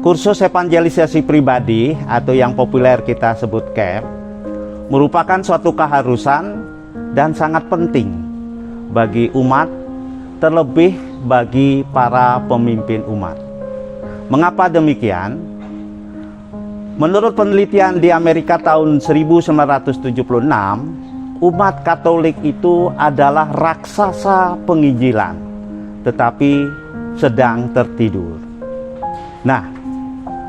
Kursus evangelisasi pribadi atau yang populer kita sebut KEP merupakan suatu keharusan dan sangat penting bagi umat, terlebih bagi para pemimpin umat. Mengapa demikian? Menurut penelitian di Amerika tahun 1976, umat Katolik itu adalah raksasa penginjilan, tetapi sedang tertidur. Nah,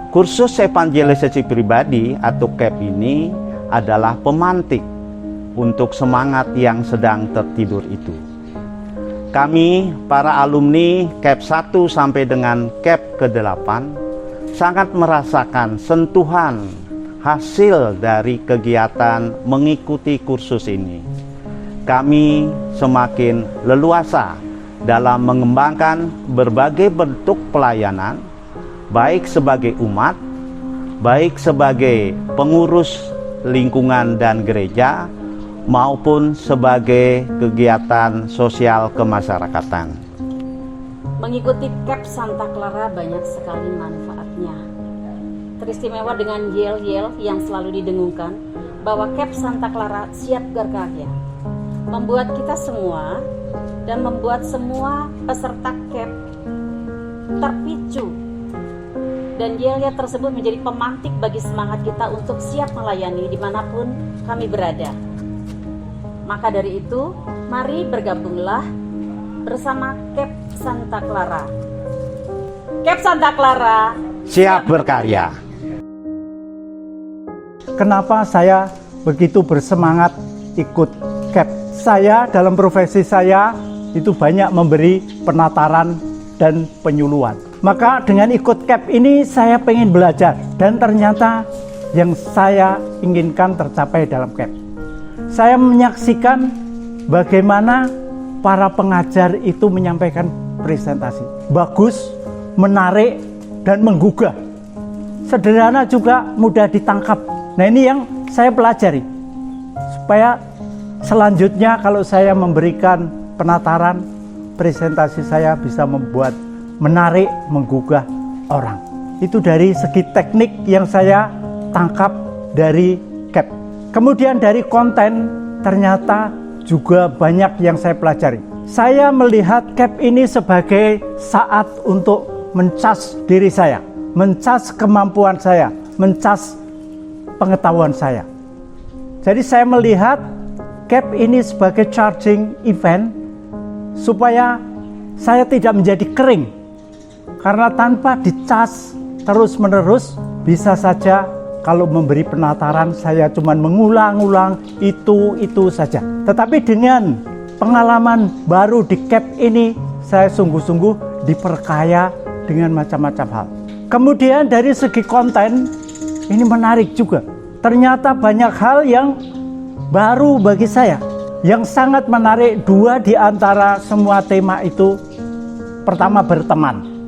kursus evangelisasi pribadi atau KEP ini adalah pemantik untuk semangat yang sedang tertidur itu. Kami, para alumni KEP 1 sampai dengan KEP ke-8, sangat merasakan sentuhan hasil dari kegiatan mengikuti kursus ini. Kami semakin leluasa dalam mengembangkan berbagai bentuk pelayanan, baik sebagai umat, baik sebagai pengurus lingkungan dan gereja, maupun sebagai kegiatan sosial kemasyarakatan. Mengikuti KEP Santa Clara banyak sekali manfaatnya. Teristimewa dengan yel-yel yang selalu didengungkan bahwa KEP Santa Clara siap berkarya, membuat kita semua dan membuat semua peserta KEP terpicu, dan yel-yel tersebut menjadi pemantik bagi semangat kita untuk siap melayani dimanapun kami berada. Maka dari itu, mari bergabunglah bersama KEP Santa Clara. KEP Santa Clara siap berkarya. Kenapa saya begitu bersemangat ikut KEP? Saya dalam profesi saya itu banyak memberi penataran dan penyuluhan. Maka dengan ikut KEP ini saya pengen belajar, dan ternyata yang saya inginkan tercapai dalam KEP. Saya menyaksikan bagaimana para pengajar itu menyampaikan presentasi. Bagus, menarik, dan menggugah. Sederhana juga mudah ditangkap. Nah, ini yang saya pelajari. Supaya selanjutnya kalau saya memberikan penataran, presentasi saya bisa membuat menarik, menggugah orang. Itu dari segi teknik yang saya tangkap dari KEP. Kemudian dari konten ternyata juga banyak yang saya pelajari. Saya melihat KEP ini sebagai saat untuk mencas diri saya, mencas kemampuan saya, mencas pengetahuan saya. Jadi saya melihat KEP ini sebagai charging event supaya saya tidak menjadi kering. Karena tanpa dicas terus-menerus, bisa saja kalau memberi penataran saya cuma mengulang-ulang itu saja. Tetapi dengan pengalaman baru di KEP ini, saya sungguh-sungguh diperkaya dengan macam-macam hal. Kemudian dari segi konten, ini menarik juga. Ternyata banyak hal yang baru bagi saya. Yang sangat menarik, dua di antara semua tema itu. Pertama, berteman.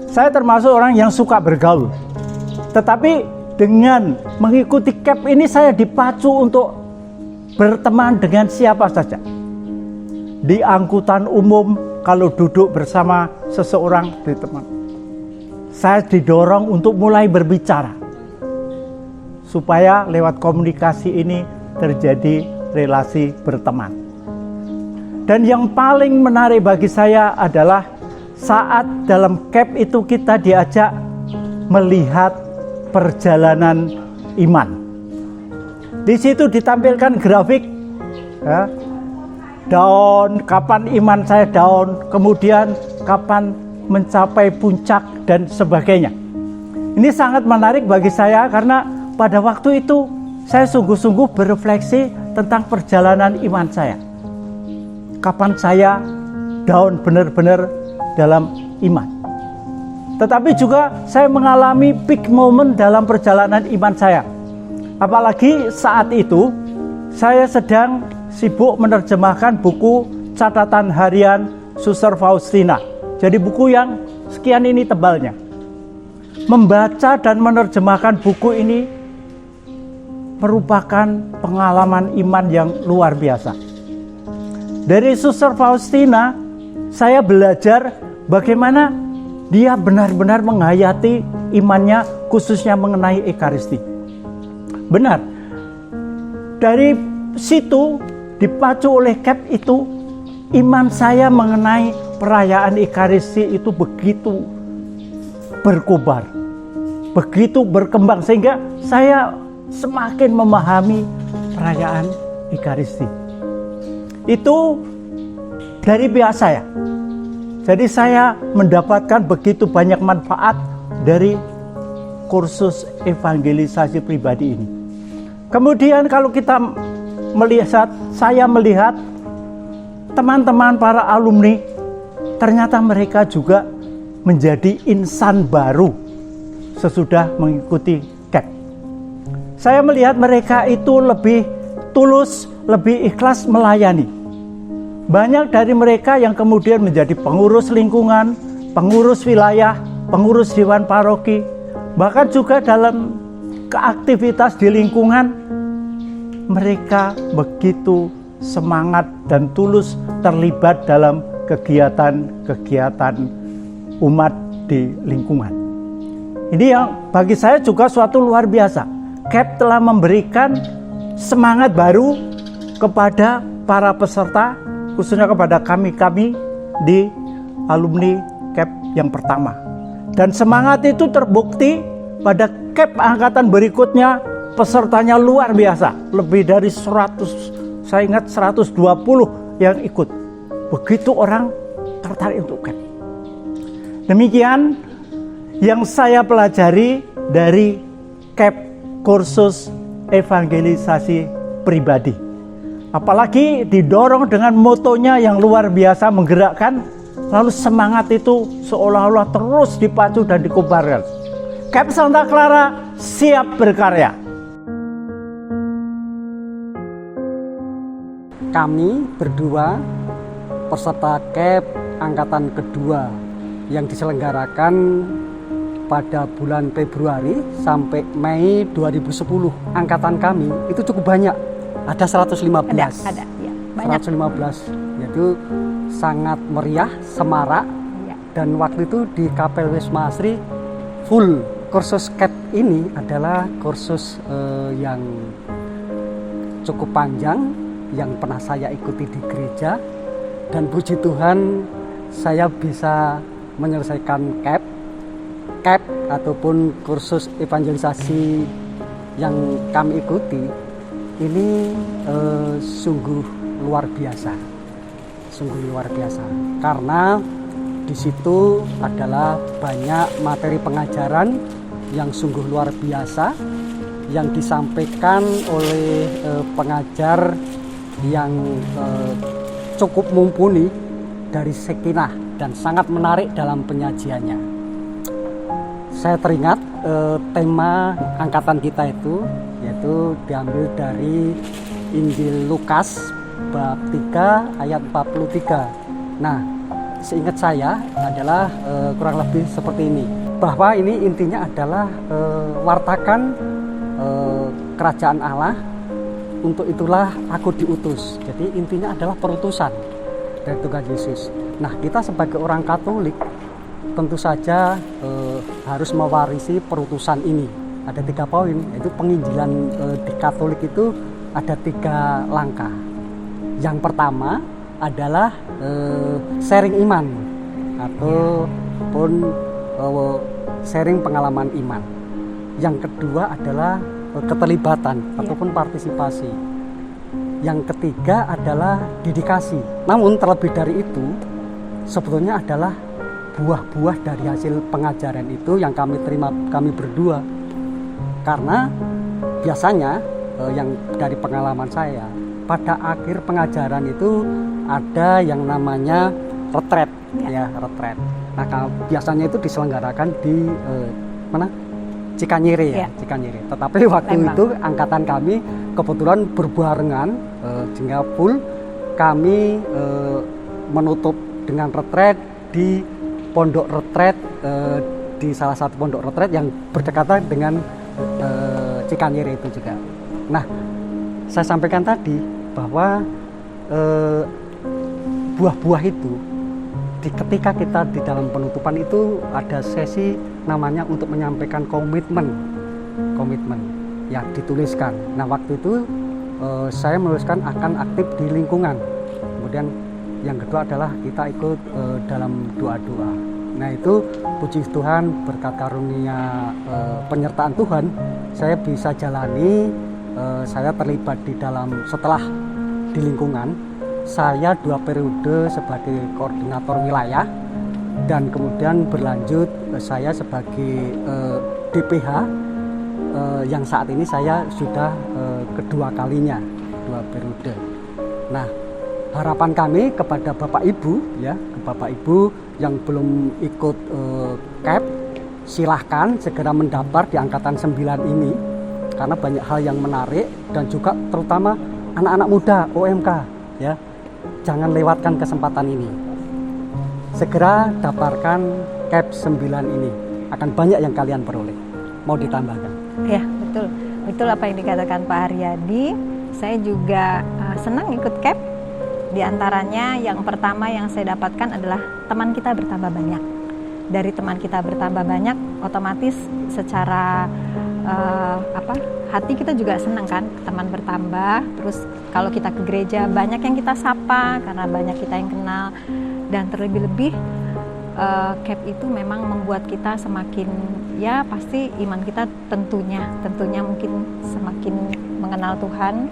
Saya termasuk orang yang suka bergaul. Tetapi dengan mengikuti KEP ini saya dipacu untuk berteman dengan siapa saja. Di angkutan umum, kalau duduk bersama seseorang di teman, saya didorong untuk mulai berbicara. Supaya lewat komunikasi ini terjadi relasi berteman. Dan yang paling menarik bagi saya adalah saat dalam KEP itu kita diajak melihat perjalanan iman. Di situ ditampilkan grafik, ya, down, kapan iman saya down, kemudian kapan mencapai puncak dan sebagainya. Ini sangat menarik bagi saya karena pada waktu itu saya sungguh-sungguh berefleksi tentang perjalanan iman saya. Kapan saya down benar-benar dalam iman. Tetapi juga saya mengalami peak moment dalam perjalanan iman saya. Apalagi saat itu saya sedang sibuk menerjemahkan buku catatan harian Suster Faustina. Jadi buku yang sekian ini tebalnya. Membaca dan menerjemahkan buku ini merupakan pengalaman iman yang luar biasa. Dari Suster Faustina, saya belajar bagaimana dia benar-benar menghayati imannya khususnya mengenai Ekaristi. Benar, dari situ dipacu oleh KEP itu, iman saya mengenai perayaan Ekaristi itu begitu berkobar, begitu berkembang, sehingga saya semakin memahami perayaan Ekaristi. Itu dari pihak saya. Jadi saya mendapatkan begitu banyak manfaat dari kursus evangelisasi pribadi ini. Kemudian kalau kita melihat, saya melihat teman-teman para alumni, ternyata mereka juga menjadi insan baru sesudah mengikuti KEP. Saya melihat mereka itu lebih tulus, lebih ikhlas melayani. Banyak dari mereka yang kemudian menjadi pengurus lingkungan, pengurus wilayah, pengurus dewan paroki, bahkan juga dalam keaktivitas di lingkungan, mereka begitu semangat dan tulus terlibat dalam kegiatan-kegiatan umat di lingkungan. Ini yang bagi saya juga suatu luar biasa. KEP telah memberikan semangat baru kepada para peserta, khususnya kepada kami-kami di alumni KEP yang pertama. Dan semangat itu terbukti pada KEP angkatan berikutnya, pesertanya luar biasa. Lebih dari 100, saya ingat 120 yang ikut. Begitu orang tertarik untuk KEP. Demikian yang saya pelajari dari KEP, kursus evangelisasi pribadi. Apalagi didorong dengan motonya yang luar biasa menggerakkan, lalu semangat itu seolah-olah terus dipacu dan dikobarkan. KEP Santa Clara siap berkarya. Kami berdua peserta KEP angkatan kedua yang diselenggarakan pada bulan Februari sampai Mei 2010. Angkatan kami itu cukup banyak, ada 115. Ada ya, banyak. 115, yaitu sangat meriah, semarak, Ya. dan waktu itu di Kapel Wisma Asri full. Kursus KEP ini adalah kursus yang cukup panjang, yang pernah saya ikuti di gereja, dan puji Tuhan saya bisa menyelesaikan KEP ataupun kursus evangelisasi yang kami ikuti ini sungguh luar biasa, karena di situ adalah banyak materi pengajaran yang sungguh luar biasa yang disampaikan oleh pengajar yang cukup mumpuni dari Sekinah dan sangat menarik dalam penyajiannya. Saya teringat tema angkatan kita itu yaitu diambil dari Injil Lukas bab 3 ayat 43. Nah, seingat saya adalah kurang lebih seperti ini, bahwa ini intinya adalah wartakan kerajaan Allah, untuk itulah aku diutus. Jadi intinya adalah perutusan dari Tuhan Yesus. Nah, kita sebagai orang Katolik tentu saja harus mewarisi perutusan ini. Ada 3 poin, yaitu penginjilan di Katolik itu ada 3 langkah. Yang pertama adalah sharing iman ataupun sharing pengalaman iman. Yang kedua adalah keterlibatan ataupun partisipasi. Yang ketiga adalah dedikasi. Namun terlebih dari itu, sebetulnya adalah buah-buah dari hasil pengajaran itu yang kami terima, kami berdua. Karena biasanya yang dari pengalaman saya, pada akhir pengajaran itu ada yang namanya retret, retret. Nah, biasanya itu diselenggarakan di mana? Cikanyere ya, Cikanyere. Tetapi waktu itu angkatan kami kebetulan berbarengan, sehingga full kami menutup dengan retret di pondok retret, di salah satu pondok retret yang berdekatan dengan Cikanyere itu juga. Nah, saya sampaikan tadi bahwa buah-buah itu ketika kita di dalam penutupan itu ada sesi namanya untuk menyampaikan komitmen ya dituliskan. Nah waktu itu saya menuliskan akan aktif di lingkungan. Kemudian yang kedua adalah kita ikut dalam doa-doa. Nah itu puji Tuhan berkat karunia penyertaan Tuhan saya bisa jalani. Saya terlibat di dalam setelah di lingkungan. Saya 2 periode sebagai koordinator wilayah dan kemudian berlanjut saya sebagai DPH yang saat ini saya sudah kedua kalinya 2 periode. Nah, harapan kami kepada Bapak Ibu ya, ke Bapak Ibu yang belum ikut KEP, silahkan segera mendaftar di angkatan 9 ini karena banyak hal yang menarik dan juga terutama anak-anak muda OMK ya. Jangan lewatkan kesempatan ini. Segera daftarkan KEP 9 ini. Akan banyak yang kalian peroleh. Mau ditambahkan? Ya, betul. Betul apa yang dikatakan Pak Haryadi. Saya juga senang ikut KEP. Di antaranya yang pertama yang saya dapatkan adalah teman kita bertambah banyak. Dari teman kita bertambah banyak, otomatis secara hati kita juga senang kan, teman bertambah. Terus kalau kita ke gereja banyak yang kita sapa karena banyak kita yang kenal. Dan terlebih-lebih KEP itu memang membuat kita semakin, ya pasti iman kita tentunya mungkin semakin mengenal Tuhan.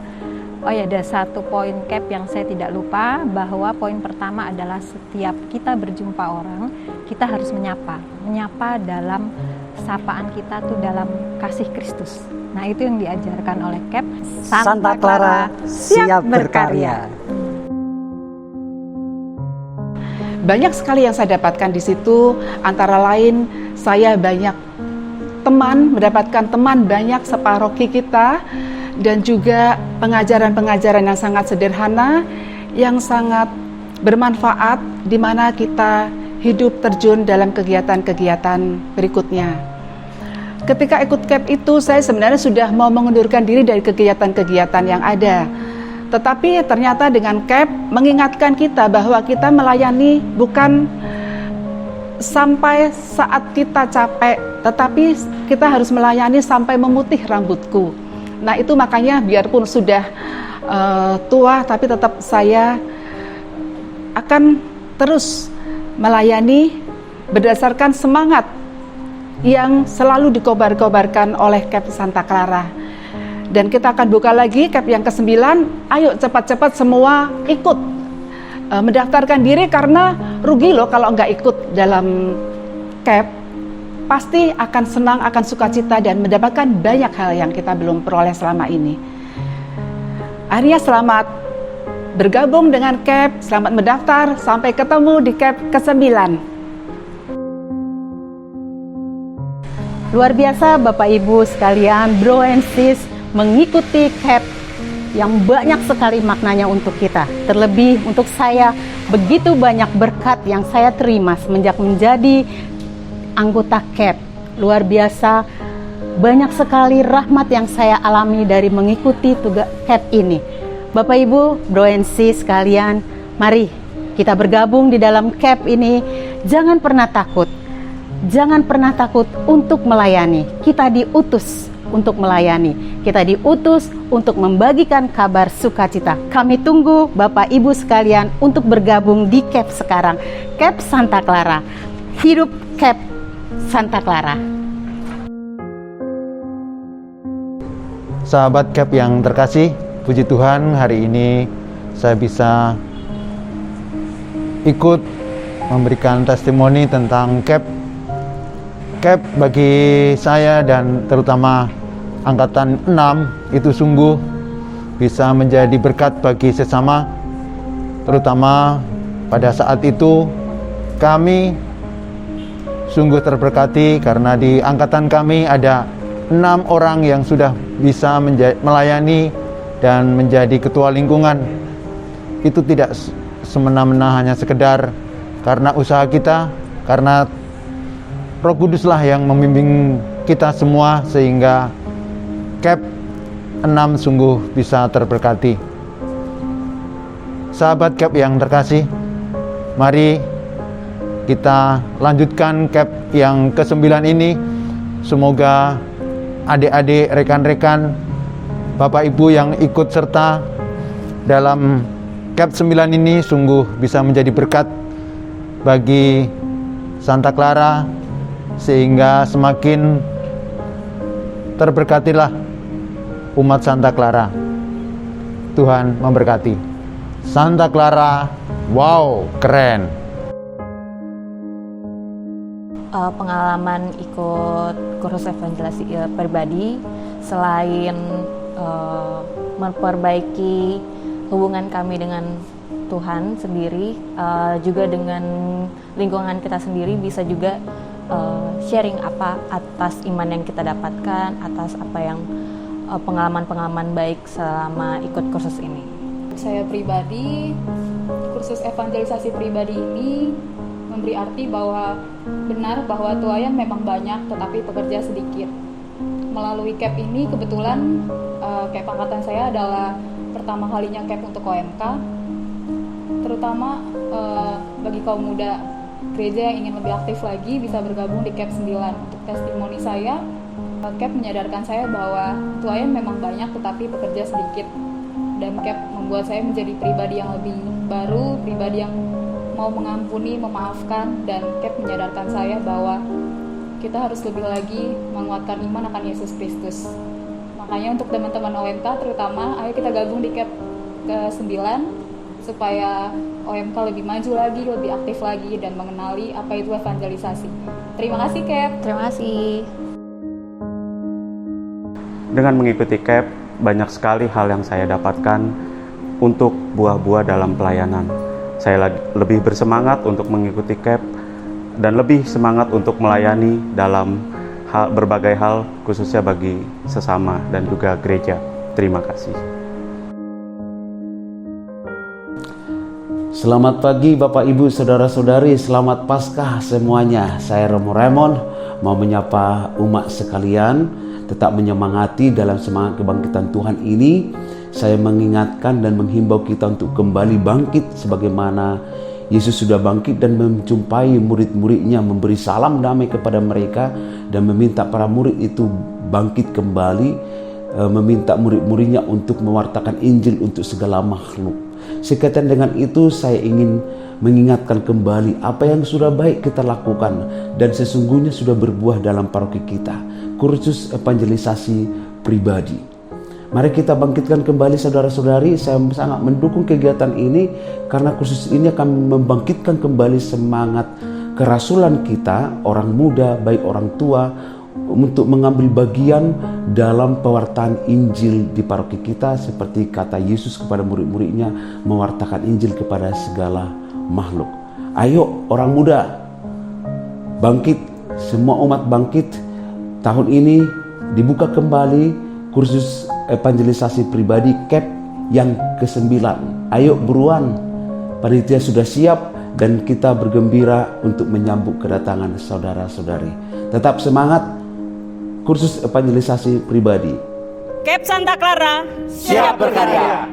Oh ya, ada satu poin KEP yang saya tidak lupa, bahwa poin pertama adalah setiap kita berjumpa orang, kita harus menyapa dalam sapaan kita tuh dalam kasih Kristus. Nah itu yang diajarkan oleh KEP. Santa Clara siap berkarya. Banyak sekali yang saya dapatkan di situ, antara lain saya mendapatkan teman banyak separoki kita, dan juga pengajaran-pengajaran yang sangat sederhana, yang sangat bermanfaat, di mana kita hidup terjun dalam kegiatan-kegiatan berikutnya. Ketika ikut KEP itu, saya sebenarnya sudah mau mengundurkan diri dari kegiatan-kegiatan yang ada. Tetapi ternyata dengan KEP mengingatkan kita bahwa kita melayani bukan sampai saat kita capek, tetapi kita harus melayani sampai memutih rambutku. Nah itu makanya biarpun sudah tua, tapi tetap saya akan terus melayani berdasarkan semangat yang selalu dikobar-kobarkan oleh KEP Santa Clara. Dan kita akan buka lagi KEP yang ke-9. Ayo cepat-cepat semua ikut mendaftarkan diri, karena rugi loh kalau nggak ikut dalam KEP. Pasti akan senang, akan sukacita, dan mendapatkan banyak hal yang kita belum peroleh selama ini. Akhirnya selamat bergabung dengan KEP, selamat mendaftar, sampai ketemu di KEP ke-9. Luar biasa Bapak Ibu sekalian, bro and sis, mengikuti KEP yang banyak sekali maknanya untuk kita. Terlebih untuk saya, begitu banyak berkat yang saya terima semenjak menjadi anggota KEP. Luar biasa, banyak sekali rahmat yang saya alami dari mengikuti tugas KEP ini. Bapak Ibu, bro and sis sekalian, mari kita bergabung di dalam KEP ini. Jangan pernah takut. Jangan pernah takut untuk melayani. Kita diutus untuk melayani. Kita diutus untuk membagikan kabar sukacita. Kami tunggu Bapak Ibu sekalian untuk bergabung di KEP sekarang. KEP Santa Clara. Hidup KEP Santa Clara. Sahabat KEP yang terkasih, puji Tuhan hari ini saya bisa ikut memberikan testimoni tentang KEP. KEP bagi saya dan terutama angkatan 6 itu sungguh bisa menjadi berkat bagi sesama. Terutama pada saat itu kami sungguh terberkati karena di angkatan kami ada 6 orang yang sudah bisa melayani dan menjadi ketua lingkungan. Itu tidak semena-mena hanya sekedar karena usaha kita, karena Roh Kuduslah yang membimbing kita semua sehingga KEP 6 sungguh bisa terberkati. Sahabat KEP yang terkasih, mari kita lanjutkan CAP yang ke-9 ini. Semoga adik-adik, rekan-rekan, Bapak Ibu yang ikut serta dalam CAP 9 ini sungguh bisa menjadi berkat bagi Santa Clara, sehingga semakin terberkatilah umat Santa Clara. Tuhan memberkati. Santa Clara, wow, keren. Pengalaman ikut kursus evangelisasi pribadi, selain memperbaiki hubungan kami dengan Tuhan sendiri, juga dengan lingkungan kita sendiri, bisa juga sharing apa atas iman yang kita dapatkan, atas apa yang pengalaman-pengalaman baik selama ikut kursus ini. Saya pribadi, kursus evangelisasi pribadi ini memberi arti bahwa benar bahwa tuayan memang banyak tetapi pekerja sedikit. Melalui CAP ini kebetulan CAP angkatan saya adalah pertama kalinya CAP untuk OMK, terutama bagi kaum muda gereja yang ingin lebih aktif lagi bisa bergabung di CAP 9. Untuk testimoni saya, CAP menyadarkan saya bahwa tuayan memang banyak tetapi pekerja sedikit, dan CAP membuat saya menjadi pribadi yang lebih baru, pribadi yang mau mengampuni, memaafkan, dan CAP menyadarkan saya bahwa kita harus lebih lagi menguatkan iman akan Yesus Kristus. Makanya untuk teman-teman OMK terutama, ayo kita gabung di CAP ke-9 supaya OMK lebih maju lagi, lebih aktif lagi, dan mengenali apa itu evangelisasi. Terima kasih CAP. Terima kasih. Dengan mengikuti CAP, banyak sekali hal yang saya dapatkan untuk buah-buah dalam pelayanan. Saya lebih bersemangat untuk mengikuti CAP dan lebih semangat untuk melayani dalam berbagai hal, khususnya bagi sesama dan juga gereja. Terima kasih. Selamat pagi Bapak Ibu Saudara-saudari, selamat Paskah semuanya. Saya Romo Raymond mau menyapa umat sekalian, tetap menyemangati dalam semangat kebangkitan Tuhan ini. Saya mengingatkan dan menghimbau kita untuk kembali bangkit sebagaimana Yesus sudah bangkit dan menjumpai murid-muridnya, memberi salam damai kepada mereka dan meminta para murid itu bangkit kembali, meminta murid-muridnya untuk mewartakan Injil untuk segala makhluk. Sekaitan dengan itu saya ingin mengingatkan kembali apa yang sudah baik kita lakukan dan sesungguhnya sudah berbuah dalam paroki kita, kursus evangelisasi pribadi. Mari kita bangkitkan kembali saudara-saudari. Saya sangat mendukung kegiatan ini karena kursus ini akan membangkitkan kembali semangat kerasulan kita, orang muda baik orang tua, untuk mengambil bagian dalam pewartaan Injil di paroki kita, seperti kata Yesus kepada murid-muridnya, mewartakan Injil kepada segala makhluk. Ayo orang muda, bangkit, semua umat bangkit. Tahun ini dibuka kembali kursus evangelisasi pribadi CAP yang ke-9. Ayo buruan, panitia sudah siap dan kita bergembira untuk menyambut kedatangan saudara-saudari. Tetap semangat, kursus evangelisasi pribadi. CAP Santa Clara siap berkarya.